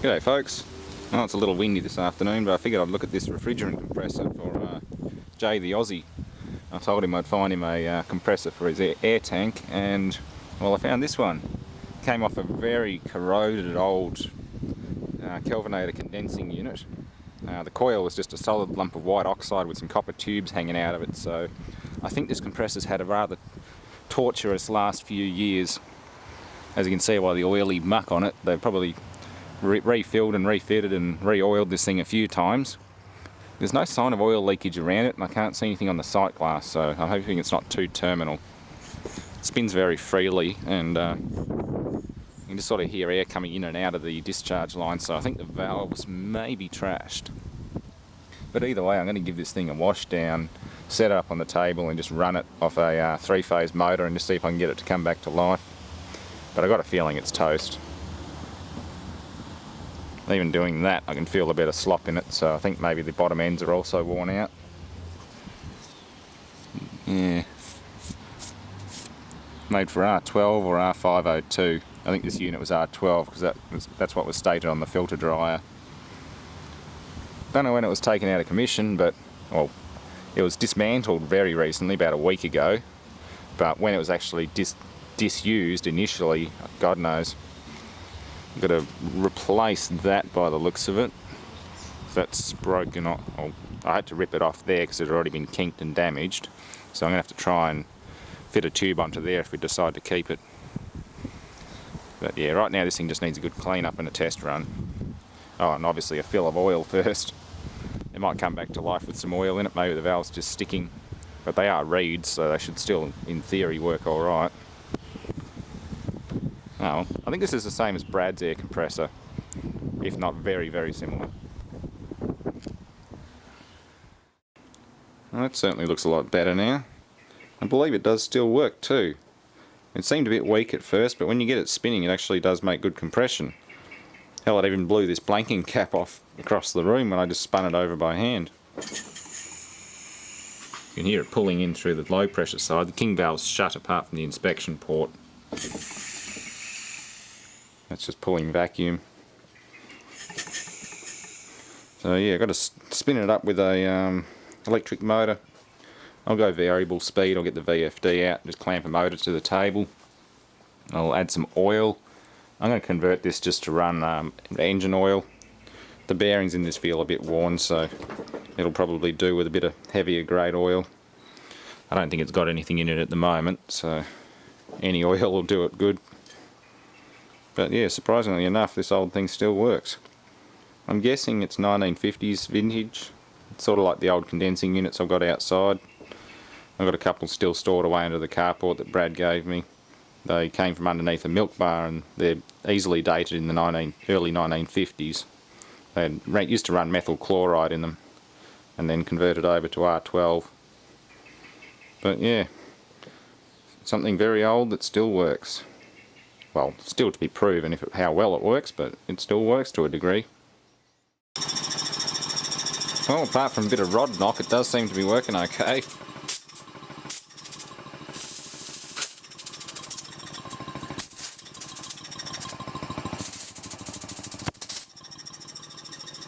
G'day folks. Well, it's a little windy this afternoon, but I figured I'd look at this refrigerant compressor for Jay the Aussie. I told him I'd find him a compressor for his air tank, and well, I found this one. Came off a very corroded old Kelvinator condensing unit. The coil was just a solid lump of white oxide with some copper tubes hanging out of it, so I think this compressor's had a rather torturous last few years. As you can see by the oily muck on it, they've probably refilled and refitted and re-oiled this thing a few times. There's no sign of oil leakage around it, and I can't see anything on the sight glass, so I'm hoping it's not too terminal. It spins very freely, and you can just sort of hear air coming in and out of the discharge line, so I think the valves may be trashed. But either way, I'm going to give this thing a wash down, set it up on the table and just run it off a three-phase motor and just see if I can get it to come back to life. But I've got a feeling it's toast. Even doing that, I can feel a bit of slop in it, so I think maybe the bottom ends are also worn out. Yeah. Made for R12 or R502. I think this unit was R12 because that's what was stated on the filter dryer. Don't know when it was taken out of commission, but well, it was dismantled very recently, about a week ago. But when it was actually disused initially, God knows. I've got to replace that by the looks of it. That's broken off. Oh, I had to rip it off there because it had already been kinked and damaged. So I'm going to have to try and fit a tube onto there if we decide to keep it. But yeah, right now this thing just needs a good clean up and a test run. Oh, and obviously a fill of oil first. It might come back to life with some oil in it. Maybe the valve's just sticking. But they are reeds, so they should still, in theory, work alright. Oh, I think this is the same as Brad's air compressor, if not very, very similar. Well, that certainly looks a lot better now. I believe it does still work too. It seemed a bit weak at first, but when you get it spinning it actually does make good compression. Hell, it even blew this blanking cap off across the room when I just spun it over by hand. You can hear it pulling in through the low pressure side. The king valve's shut apart from the inspection port. That's just pulling vacuum. So yeah, I've got to spin it up with a electric motor. I'll go variable speed, I'll get the VFD out, just clamp a motor to the table. I'll add some oil. I'm going to convert this just to run engine oil. The bearings in this feel a bit worn, so it'll probably do with a bit of heavier grade oil. I don't think it's got anything in it at the moment, so any oil will do it good. But yeah, surprisingly enough, this old thing still works. I'm guessing it's 1950s vintage. It's sort of like the old condensing units I've got outside. I've got a couple still stored away under the carport that Brad gave me. They came from underneath a milk bar and they're easily dated in the early 1950s. They used to run methyl chloride in them and then converted over to R12. But yeah, something very old that still works. Well, still to be proven how well it works, but it still works to a degree. Well, apart from a bit of rod knock, it does seem to be working okay.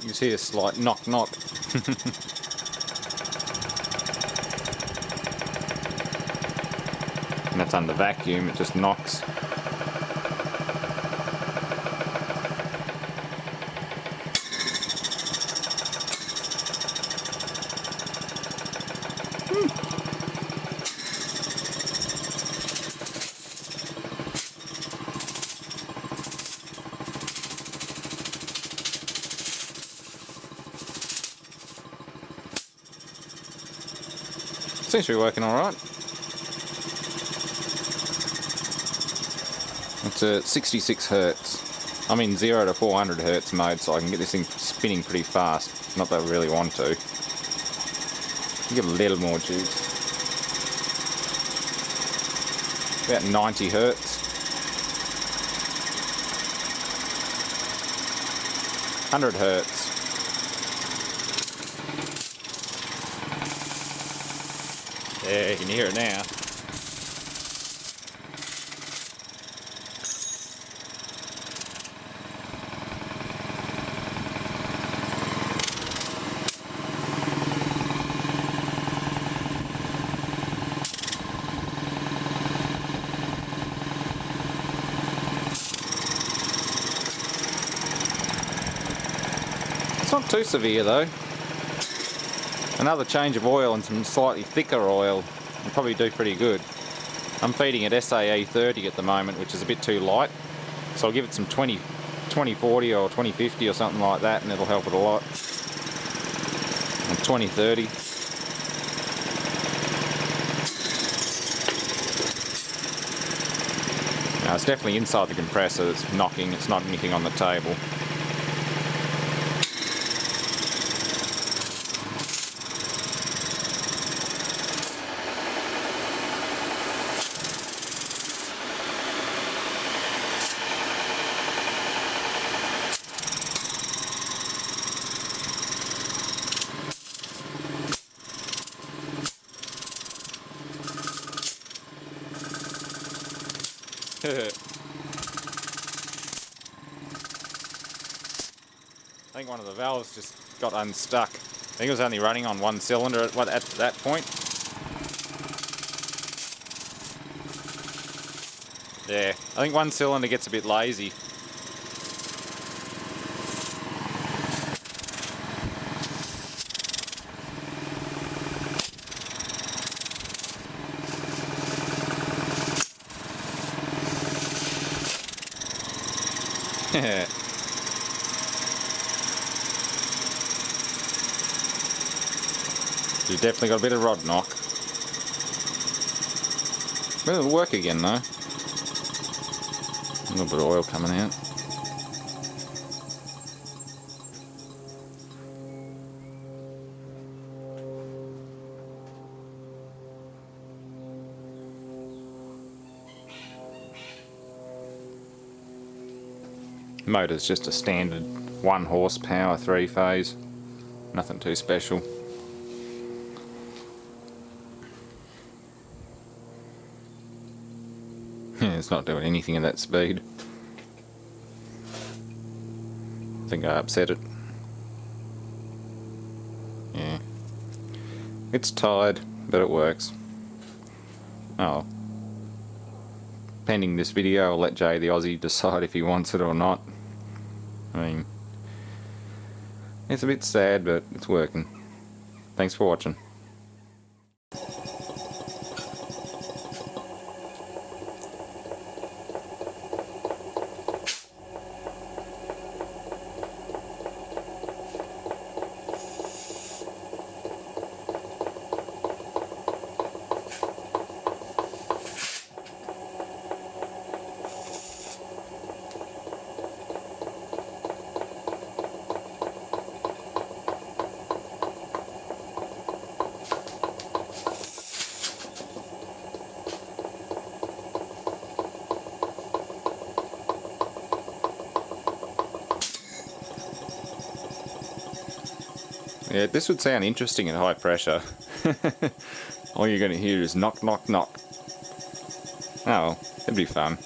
You see a slight knock knock. And that's under vacuum, it just knocks. Seems to be working alright. It's at 66 Hertz. I'm in 0 to 400 Hertz mode, so I can get this thing spinning pretty fast. Not that I really want to. Give it a little more juice. About 90 Hertz. 100 Hertz. Yeah, you can hear it now. It's not too severe though. Another change of oil and some slightly thicker oil will probably do pretty good. I'm feeding it SAE 30 at the moment, which is a bit too light. So I'll give it some 2040 or 2050 or something like that, and it'll help it a lot. And 2030. Now it's definitely inside the compressor that's knocking, it's not anything on the table. I think one of the valves just got unstuck. I think it was only running on one cylinder at that point. Yeah, I think one cylinder gets a bit lazy. You've definitely got a bit of rod knock. Well, it'll work again though. A little bit of oil coming out. Motor's just a standard 1 horsepower 3-phase, nothing too special. It's not doing anything at that speed. I think I upset it. Yeah. It's tired, but it works. Oh. Pending this video, I'll let Jay the Aussie decide if he wants it or not. I mean, it's a bit sad, but it's working. Thanks for watching. Yeah, this would sound interesting at high pressure. All you're going to hear is knock, knock, knock. Oh, well, it'd be fun.